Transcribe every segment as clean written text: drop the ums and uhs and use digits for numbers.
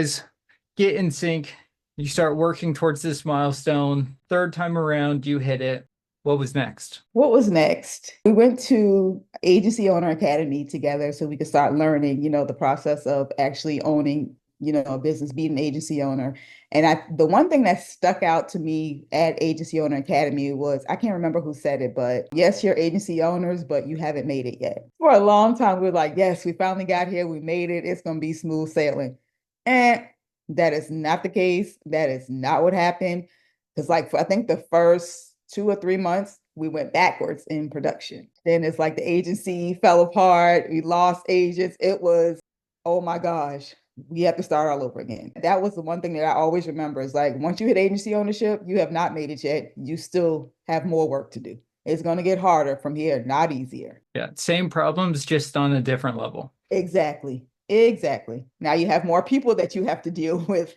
guys get in sync. You start working towards this milestone. Third time around, you hit it. What was next? What was next? We went to Agency Owner Academy together so we could start learning, the process of actually owning, a business, being an agency owner. And the one thing that stuck out to me at Agency Owner Academy was, I can't remember who said it, but yes, you're agency owners, but you haven't made it yet. For a long time, we were like, yes, we finally got here. We made it. It's going to be smooth sailing. And that is not the case. That is not what happened. Because I think the first 2 or 3 months, we went backwards in production. Then it's like the agency fell apart. We lost agents. It was, oh my gosh, we have to start all over again. That was the one thing that I always remember is like, once you hit agency ownership, you have not made it yet. You still have more work to do. It's going to get harder from here, not easier. Yeah, same problems, just on a different level. Exactly. Exactly. Now you have more people that you have to deal with,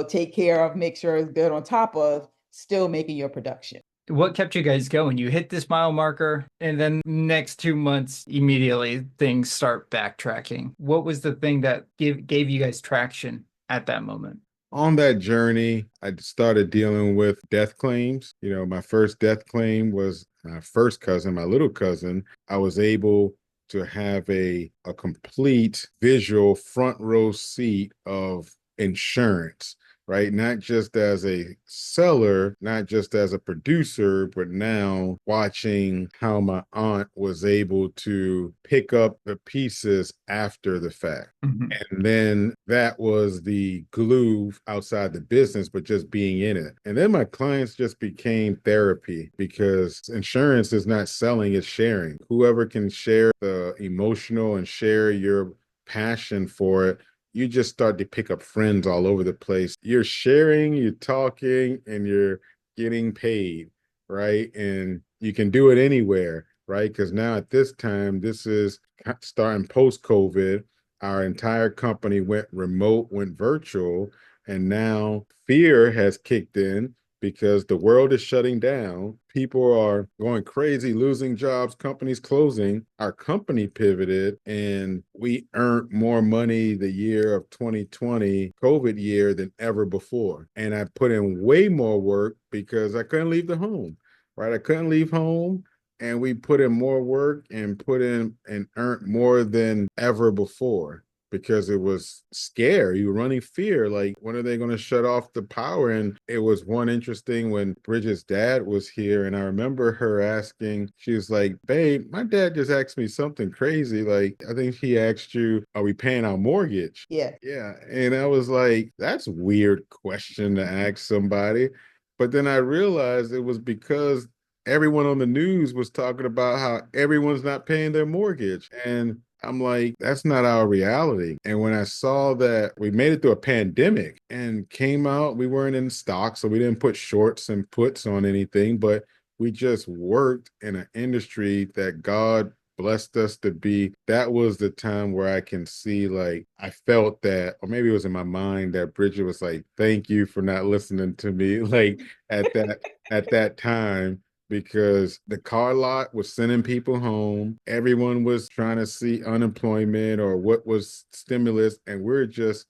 take care of, make sure it's good on top of still making your production. What kept you guys going? You hit this mile marker, and then next 2 months, immediately things start backtracking. What was the thing that gave you guys traction at that moment? On that journey, I started dealing with death claims. My first death claim was my first cousin, my little cousin. I was able to have a complete visual front row seat of insurance, right? Not just as a seller, not just as a producer, but now watching how my aunt was able to pick up the pieces after the fact. Mhm. And then that was the glue outside the business, but just being in it. And then my clients just became therapy because insurance is not selling, it's sharing. Whoever can share the emotional and share your passion for it, you just start to pick up friends all over the place. You're sharing, you're talking, and you're getting paid, right? And you can do it anywhere, right? Because now at this time, this is starting post-COVID. Our entire company went remote, went virtual, and now fear has kicked in because the world is shutting down. People are going crazy, losing jobs, companies closing. Our company pivoted and we earned more money the year of 2020, COVID year, than ever before. And I put in way more work because I couldn't leave the home, right? I couldn't leave home. And we put in more work and put in and earned more than ever before because it was scary. You were running fear. Like, when are they going to shut off the power? And it was one interesting when Bridget's dad was here. And I remember her asking, she was like, babe, my dad just asked me something crazy. Like, I think he asked you, are we paying our mortgage? Yeah. Yeah. And I was like, that's a weird question to ask somebody. But then I realized it was because everyone on the news was talking about how everyone's not paying their mortgage. And I'm like, that's not our reality. And when I saw that we made it through a pandemic and came out, we weren't in stock, so we didn't put shorts and puts on anything, but we just worked in an industry that God blessed us to be. That was the time where I can see, like, I felt that, or maybe it was in my mind that Bridget was like, thank you for not listening to me, like at that time, because the car lot was sending people home. Everyone was trying to see unemployment or what was stimulus. And we're just,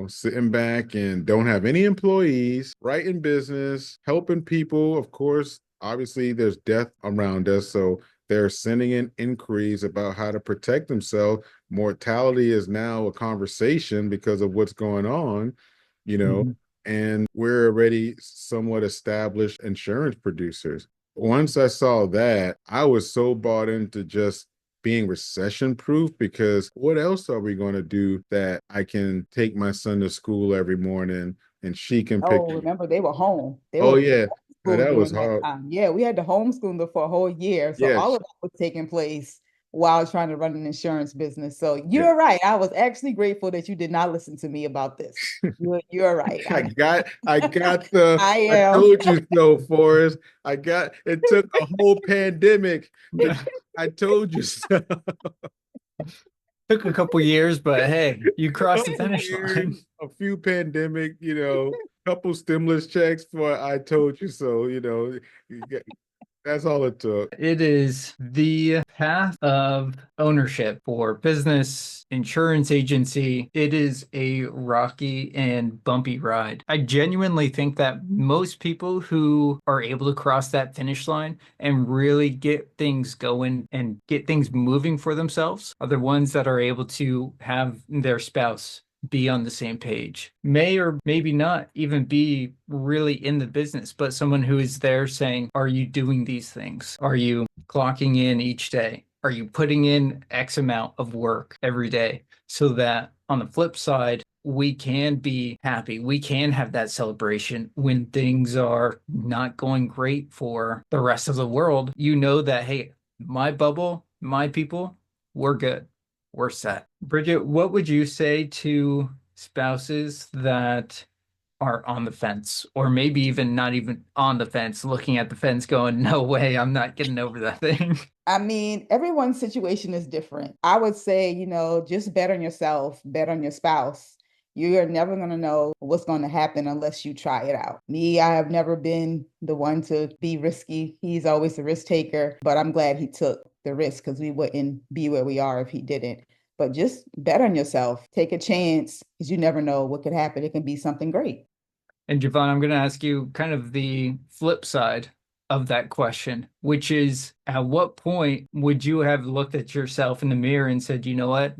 sitting back and don't have any employees, right, in business, helping people. Of course, obviously there's death around us. So they're sending in inquiries about how to protect themselves. Mortality is now a conversation because of what's going on, you know, Mhm. and we're already somewhat established insurance producers. Once I saw that, I was so bought into just being recession proof, because what else are we going to do that I can take my son to school every morning and she can pick. Oh, remember they were home. They Oh were yeah. No, homeschooled that was during that hard. time. Yeah, we had to homeschool them for a whole year. So all Yes. of that was taking place while I was trying to run an insurance business. So Yeah. you're right. I was actually grateful that you did not listen to me about this. You're right. I I am. told you so, Forrest. It took a whole pandemic to, I told you so. Took a couple years, but hey, you A crossed the couple finish years, line. a few pandemic, couple stimulus checks for I told you so, that's all it took. It is the path of ownership for business, insurance agency, it is a rocky and bumpy ride. I genuinely think that most people who are able to cross that finish line and really get things going and get things moving for themselves are the ones that are able to have their spouse be on the same page. May or maybe not even be really in the business, but someone who is there saying, are you doing these things? Are you clocking in each day? Are you putting in X amount of work every day? So that on the flip side, we can be happy. We can have that celebration when things are not going great for the rest of the world. You know that, hey, my bubble, my people, we're good. We're set. Bridget, what would you say to spouses that are on the fence, or maybe even not even on the fence, looking at the fence going, no way, I'm not getting over that thing? I mean, everyone's situation is different. I would say, just bet on yourself, bet on your spouse. You're never going to know what's going to happen unless you try it out. Me, I have never been the one to be risky. He's always the risk taker, but I'm glad he took the risk because we wouldn't be where we are if he didn't. But just bet on yourself, take a chance because you never know what could happen. It can be something great. And Javon, I'm going to ask you kind of the flip side of that question, which is at what point would you have looked at yourself in the mirror and said, you know what?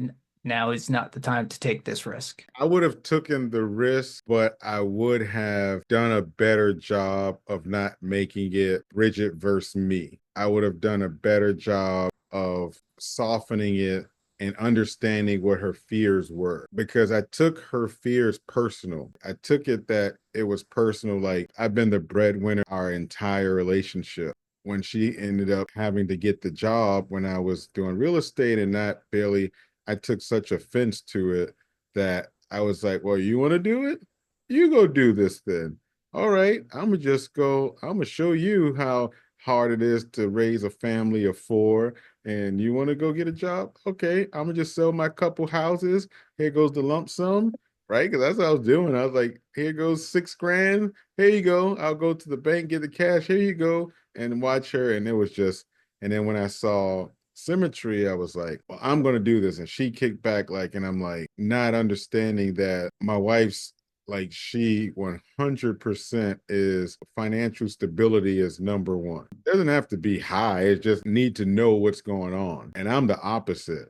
Now is not the time to take this risk. I would have taken the risk, but I would have done a better job of not making it Bridget versus me. I would have done a better job of softening it and understanding what her fears were, because I took her fears personal. I took it that it was personal. Like, I've been the breadwinner our entire relationship. When she ended up having to get the job when I was doing real estate and not barely, I took such offense to it that I was like, well, you want to do it? You go do this then. All right, I'm going to show you how hard it is to raise a family of four. And you want to go get a job? Okay, I'm going to just sell my couple houses. Here goes the lump sum, right? Because that's what I was doing. I was like, here goes 6 grand. Here you go. I'll go to the bank, get the cash. Here you go. And watch her. And it was just, and then when I saw symmetry, I was like, well, I'm going to do this. And she kicked back, like, and I'm like, not understanding that my wife's like, she 100% is financial stability is number one. It doesn't have to be high. It just need to know what's going on. And I'm the opposite.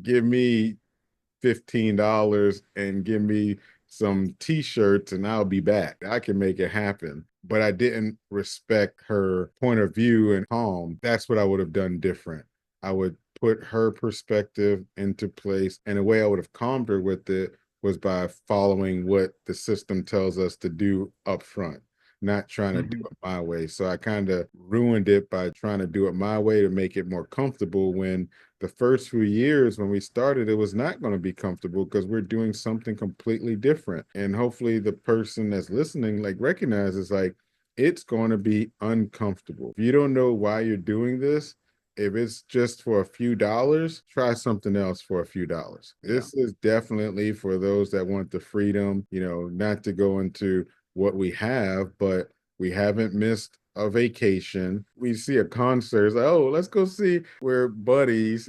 Give me $15 and give me some t-shirts and I'll be back. I can make it happen. But I didn't respect her point of view and calm. That's what I would have done different. I would put her perspective into place, and the way I would have calmed her with it was by following what the system tells us to do up front, not trying to do it my way. So I kind of ruined it by trying to do it my way to make it more comfortable, when the first few years when we started, it was not going to be comfortable because we're doing something completely different. And hopefully the person that's listening like recognizes, like, it's going to be uncomfortable. If you don't know why you're doing this, if it's just for a few dollars, try something else for a few dollars. This is definitely for those that want the freedom, not to go into what we have, but we haven't missed a vacation. We see a concert, it's like, oh, let's go see. We're buddies,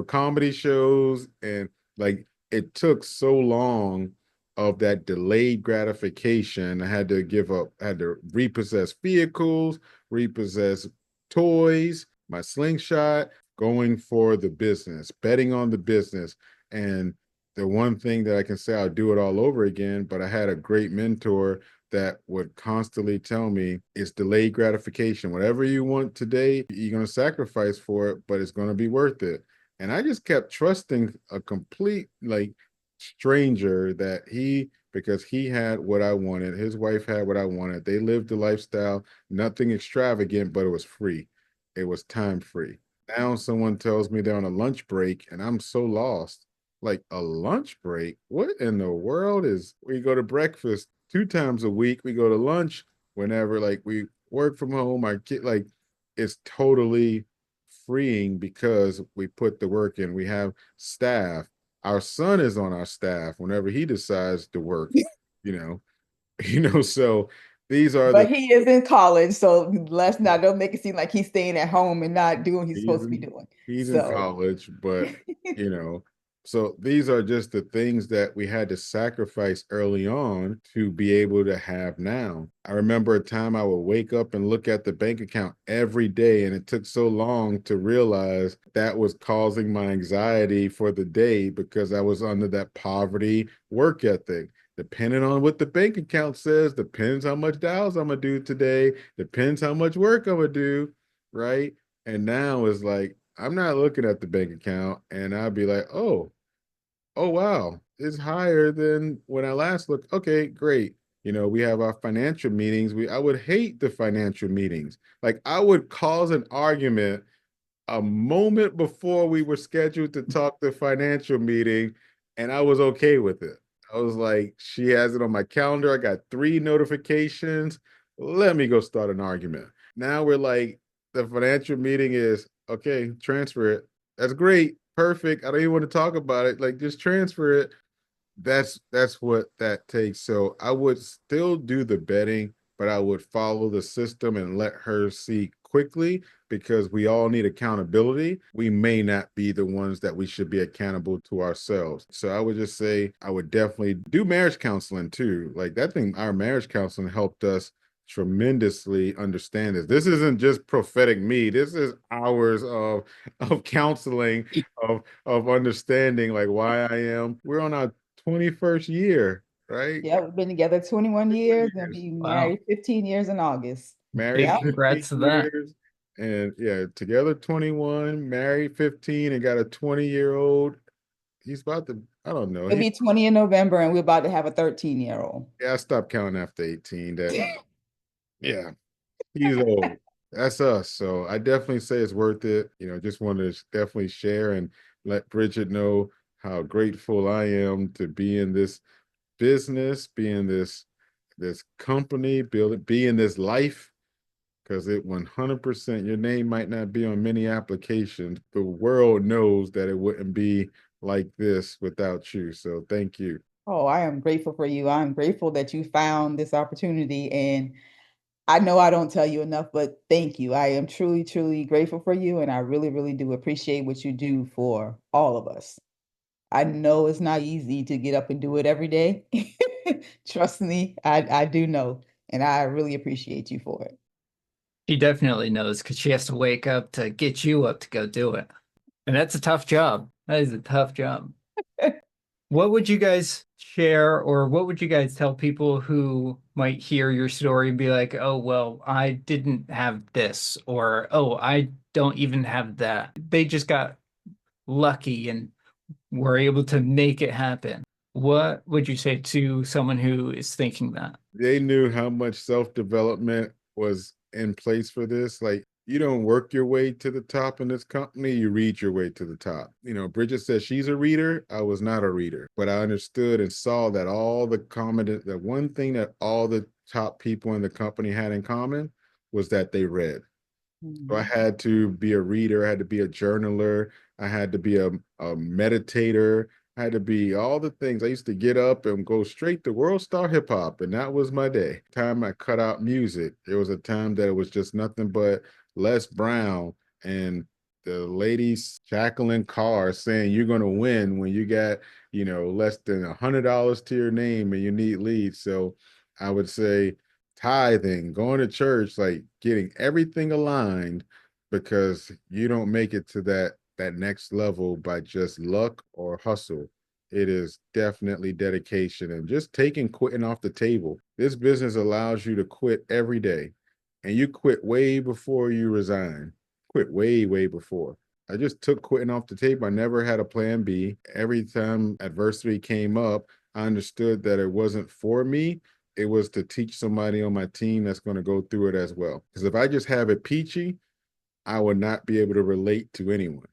comedy shows. And like, it took so long of that delayed gratification. I had to give up, I had to repossess vehicles, repossess toys, my slingshot, going for the business, betting on the business. And the one thing that I can say, I'll do it all over again, but I had a great mentor that would constantly tell me, it's delayed gratification. Whatever you want today, you're going to sacrifice for it, but it's going to be worth it. And I just kept trusting a complete stranger that because he had what I wanted, his wife had what I wanted. They lived the lifestyle, nothing extravagant, but it was free. It was time free. Now someone tells me they're on a lunch break and I'm so lost. Like, a lunch break? What in the world is, we go to breakfast 2 times a week. We go to lunch whenever, like, we work from home. Our kid, like, it's totally freeing because we put the work in. We have staff. Our son is on our staff whenever he decides to work, you know, so these are the But he is in college, so let's not don't make it seem like he's staying at home and not doing what he's he's supposed to be in doing. he's in So college, but you know, so these are just the things that we had to sacrifice early on to be able to have now. I remember a time I would wake up and look at the bank account every day, and it took so long to realize that was causing my anxiety for the day because I was under that poverty work ethic. Depending on what the bank account says, depends how much dials I'm gonna do today, depends how much work I'm gonna do, right? And now it's like I'm not looking at the bank account and I'll be like, oh wow, it's higher than when I last looked. Okay, great. We have our financial meetings. I would hate the financial meetings. Like I would cause an argument a moment before we were scheduled to talk the financial meeting, and I was okay with it. I was like, she has it on my calendar. I got 3 notifications. Let me go start an argument. Now we're like, the financial meeting is okay, transfer it. That's great. Perfect. I don't even want to talk about it. Like, just transfer it. That's what that takes. So I would still do the betting, but I would follow the system and let her see quickly because we all need accountability. We may not be the ones that we should be accountable to ourselves. So I would just say I would definitely do marriage counseling too. Like that thing, our marriage counseling helped us tremendously understand this. This isn't just prophetic me. This is hours of counseling, of understanding like why I am. We're on our 21st year, right? yeah, we've been together 21 21 years and years. be Wow. married 15 years in August. Married Yeah. Big 15 congrats to that. years. And yeah, together 21, married 15, and got a 20-year-old. He's about to, I don't know. He'll be 20 in November and we're about to have a 13-year-old. Yeah, I stopped counting after 18. Yeah, he's old. That's us. So I definitely say it's worth it. Just want to definitely share and let Bridget know how grateful I am to be in this business, be in this company, be in this life, because it 100%, your name might not be on many applications. The world knows that it wouldn't be like this without you. So thank you. Oh, I am grateful for you. I'm grateful that you found this opportunity. And I know I don't tell you enough, but thank you. I am truly, truly grateful for you. And I really, really do appreciate what you do for all of us. I know it's not easy to get up and do it every day. Trust me, I do know. And I really appreciate you for She definitely knows because she has to wake up to get you up to go do it. And that's a tough job. That is a tough job. it. What would you guys share, or what would you guys tell people who might hear your story and be like, oh, well, I didn't have this, or oh, I don't even have that. They just got lucky and were able to make it happen. What would you say to someone who is thinking that? They knew how much self-development was in place for this. Like, you don't work your way to the top in this company, you read your way to the top. Bridget says she's a reader. I was not a reader, but I understood and saw that that one thing that all the top people in the company had in common was that they read. So I Mhm. had to be a reader, I had to be a journaler, I had to be a meditator, I had to be all the things. I used to get up and go straight to World Star Hip Hop, and that was my day. Time I cut out music. There was a time that it was just nothing but Les Brown and the ladies shackling cars saying you're gonna win when you got, less than $100 to your name and you need leads. So I would say tithing, going to church, like getting everything aligned because you don't make it to that next level by just luck or hustle. It is definitely dedication and just taking quitting off the table. This business allows you to quit every day, and you quit way before you resign. Quit way, way before. I just took quitting off the table. I never had a plan B. Every time adversity came up, I understood that it wasn't for me. It was to teach somebody on my team that's going to go through it as well. Because if I just have it peachy, I would not be able to relate to anyone.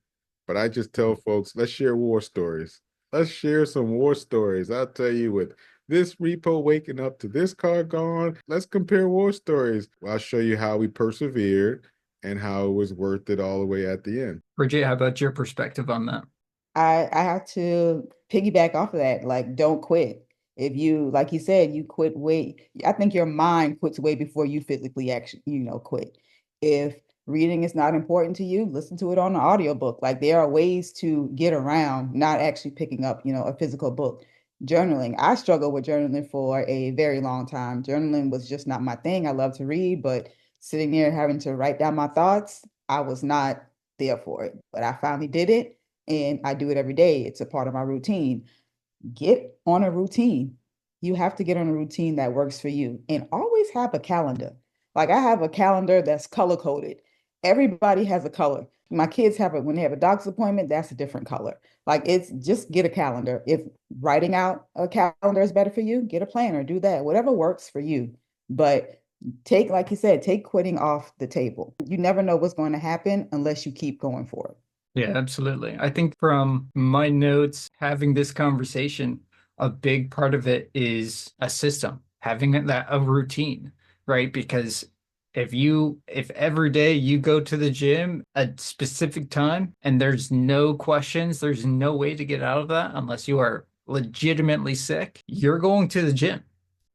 But I just tell folks, let's share war stories. Let's share some war stories. I'll tell you, with this repo waking up to this car gone, let's compare war stories. I'll show you how we persevered and how it was worth it all the way at the end. Bridget, how about your perspective on that? I have to piggyback off of that. Like, don't quit. If you, like you said, you quit way, I think your mind quits way before you physically actually, quit. If reading is not important to you, listen to it on an audiobook. Like there are ways to get around not actually picking up, a physical book. Journaling. I struggled with journaling for a very long time. Journaling was just not my thing. I love to read, but sitting there having to write down my thoughts, I was not there for it. But I finally did it and I do it every day. It's a part of my routine. Get on a routine. You have to get on a routine that works for you and always have a calendar. Like I have a calendar that's color coded. Everybody has a color. My kids have it when they have a doctor's appointment, that's a different color. Like it's just get a calendar. If writing out a calendar is better for you, get a planner, do that, whatever works for you. But take, like you said, take quitting off the table. You never know what's going to happen unless you keep going for it. Yeah, absolutely. I think from my notes, having this conversation, a big part of it is a system, having a routine, right? Because if every day you go to the gym at a specific time and there's no questions, there's no way to get out of that unless you are legitimately sick, you're going to the gym.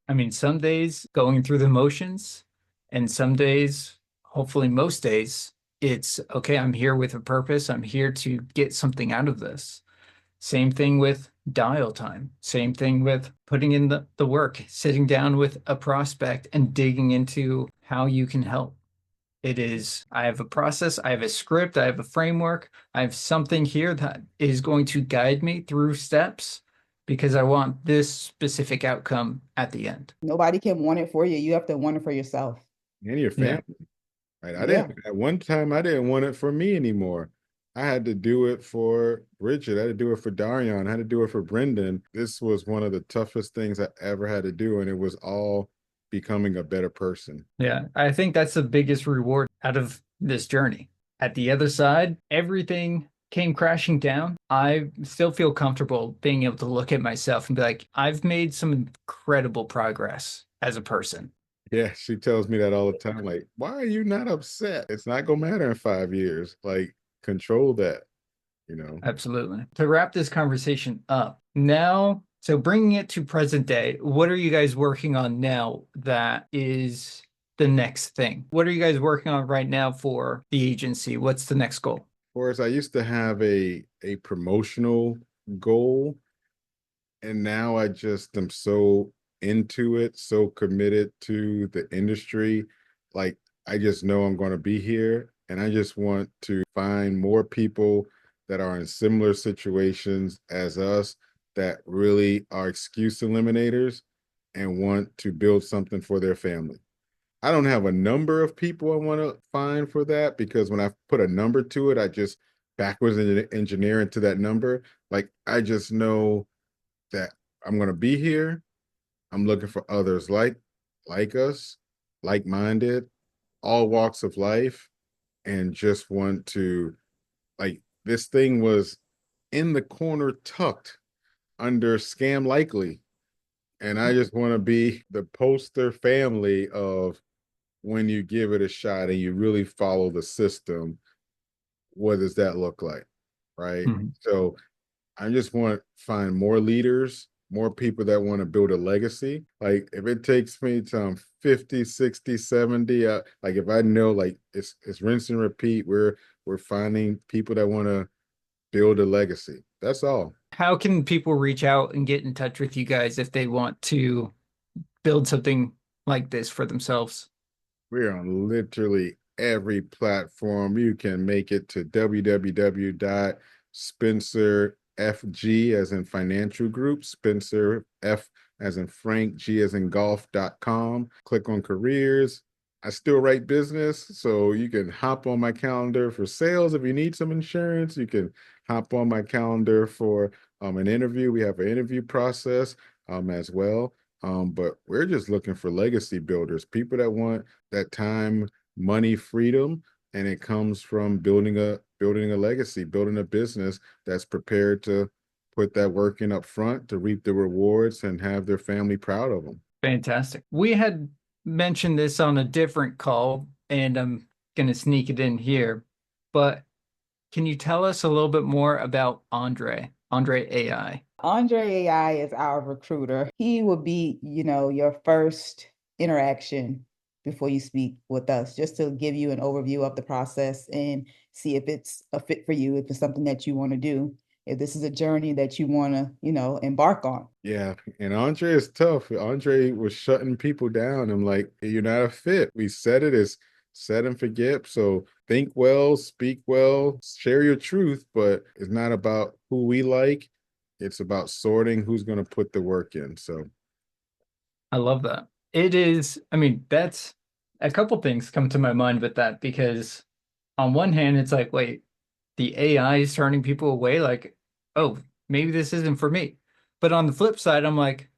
I mean, some days going through the motions, and some days, hopefully most days, it's okay, I'm here with a purpose. I'm here to get something out of this. Same thing with dial time. Same thing with putting in the work, sitting down with a prospect and digging into how you can help. It is, I have a process, I have a script, I have a framework, I have something here that is going to guide me through steps because I want this specific outcome at the end. Nobody can want it for you. You have to want it for yourself. And your Yeah. family. Right. I Yeah. didn't at one time I didn't want it for me anymore. I had to do it for Bridget. I had to do it for Darion. I had to do it for Brendan. This was one of the toughest things I ever had to do. And it was all becoming a better person. Yeah. I think that's the biggest reward out of this journey. At the other side, everything came crashing down. I still feel comfortable being able to look at myself and be like, I've made some incredible progress as a person. Yeah, she tells me that all the time. Like, why are you not upset? It's not gonna matter in 5 years. Like, control that, you know. Absolutely. To wrap this conversation up, now, so bringing it to present day, what are you guys working on now that is the next thing? What are you guys working on right now for the agency? What's the next goal? Whereas I used to have a promotional goal, and now I just am so into it, so committed to the industry. Like I just know I'm going to be here, and I just want to find more people that are in similar situations as us that really are excuse eliminators and want to build something for their family. I don't have a number of people I want to find for that because when I put a number to it, I just backwards engineer into that number. Like I just know that I'm going to be here. I'm looking for others like us, like-minded, all walks of life, and just want to like this thing was in the corner tucked under scam likely. And I just want to be the poster family of when you give it a shot and you really follow the system, what does that look like? Right. Mhm. So I just want to find more leaders, more people that want to build a legacy. Like if it takes me to 50, 60, 70, like if I know like it's rinse and repeat, we're finding people that want to build a legacy. That's all. How can people reach out and get in touch with you guys if they want to build something like this for themselves? We're on literally every platform. You can make it to www.spencerfg as in financial group, Spencer F as in Frank, G as in golf.com. Click on careers. I still write business, so you can hop on my calendar for sales if you need some insurance. You can hop on my calendar for an interview. We have an interview process as well. But we're just looking for legacy builders, people that want that time, money, freedom, and it comes from building a legacy, building a business that's prepared to put that work in up front to reap the rewards and have their family proud of them. Fantastic. We had mentioned this on a different call, and I'm going to sneak it in here, but can you tell us a little bit more about Andre AI? Andre AI is our recruiter. He will be, your first interaction before you speak with us, just to give you an overview of the process and see if it's a fit for you, if it's something that you want to do, if this is a journey that you want to, embark on. Yeah, and Andre is tough. Andre was shutting people down. I'm like, you're not a fit. We said it is set and forget. So think well, speak well, share your truth, but it's not about who we like. It's about sorting who's going to put the work in. So I love that. It is, I mean, that's a couple things come to my mind with that because on one hand, it's like, wait, the AI is turning people away, like, oh, maybe this isn't for me. But on the flip side, I'm like,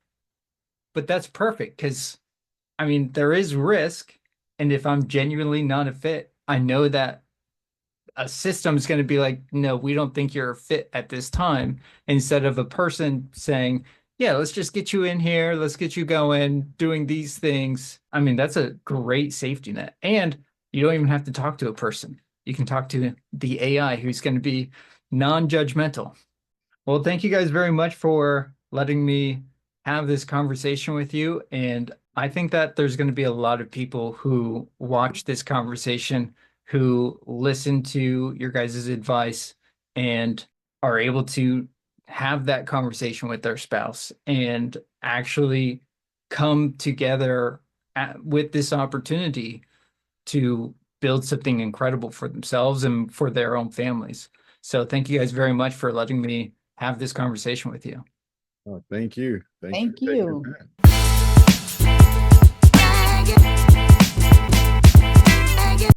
but that's perfect because I mean, there is risk. And if I'm genuinely not a fit, I know that a system's going to be like, no, we don't think you're a fit at this time, instead of a person saying, yeah, let's just get you in here, let's get you going, doing these things. I mean, that's a great safety net. And you don't even have to talk to a person. You can talk to the AI who's going to be non-judgmental. Well, thank you guys very much for letting me have this conversation with you. And I think that there's going to be a lot of people who watch this conversation, who listen to your guys' advice and are able to have that conversation with their spouse and actually come together with this opportunity to build something incredible for themselves and for their own families. So thank you guys very much for letting me have this conversation with you. oh, thank you. Thank you Thank for taking you. the time.